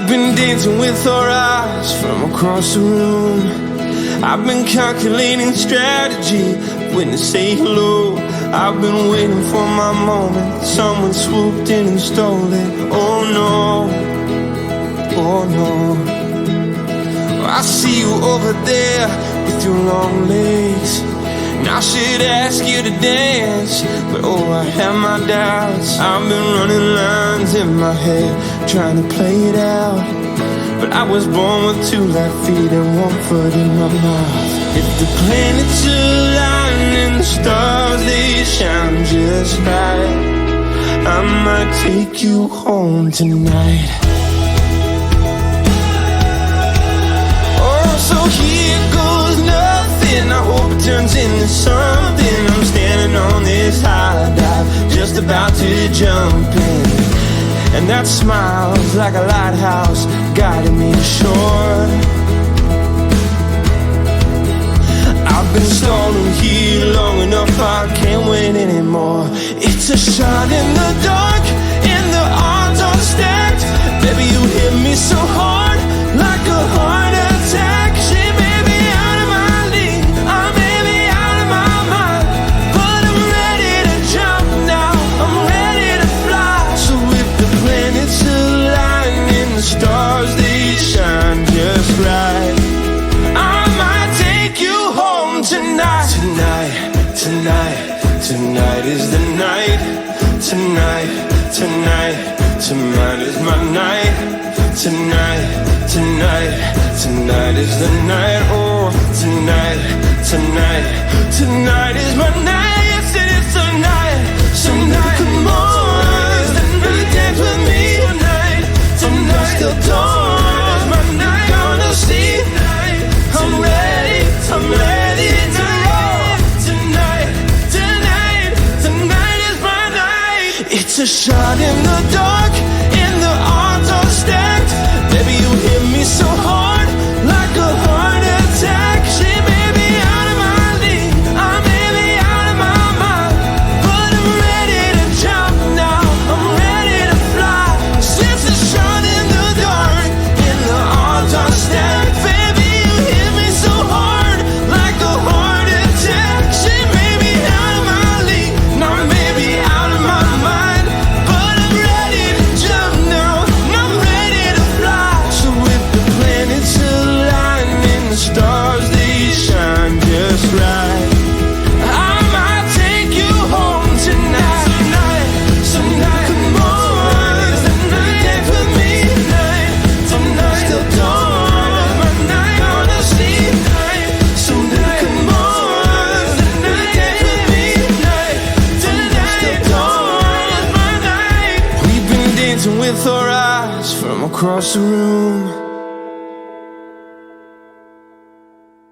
We've been dancing with our eyes from across the room. I've been calculating strategy when to say hello. I've been waiting for my moment. Someone swooped in and stole it. Oh no, oh no. I see you over there with your long legs, and I should ask you to dance, but oh, I have my doubts. I've been running lines in my head, trying to play it out, but I was born with 2 left feet and 1 foot in my mouth. If the planets align and the stars, they shine just right, I might take you home tonight. Oh, so here goes nothing. I hope it turns into something. I'm standing on this high dive, just about to jump in, and that smile's like a lighthouse guiding me ashore. I've been stalling here long enough, I can't wait anymore. It's a shot in the dark, and the odds are stacked. Baby, you hit me so hard, like a heart attack. She may be out of my league, I may be out of my mind, but I'm ready to jump now, I'm ready to fly. So if the planets align and the stars, they shine just right, I might take you home tonight. Tonight, tonight, tonight is the night. Tonight, tonight, tonight is my night. Tonight, tonight, tonight is the night. Oh, tonight, tonight, tonight is my night. Yes, it is tonight. Tonight, come on, tonight, dance with me tonight. Tonight, still dawn, my night, gonna see. I'm ready, I'm ready to roll. Tonight, tonight, tonight is my night. It's a shot in the dark, and the odds are stacked. Baby, you hit me so hard, like a heart attack. She may be out of my league, I may be out of my mind, but I'm ready to jump now, I'm ready to fly. It's a shot in the dark, and the odds are stacked. Baby, you hit me so hard, like a heart attack. She may be out of my league, I may be out of my mind, but I'm ready to jump now, I'm ready to fly. So if the planets align and the stars, they shine just right, I might take you home tonight. Tonight, tonight, come on, tonight, dance with me tonight. Tonight, still dawn, my night, gonna see tonight. Tonight, come on, tonight, dance with me tonight. Tonight, still dawn, my night. We've been dancing with our eyes from across the room.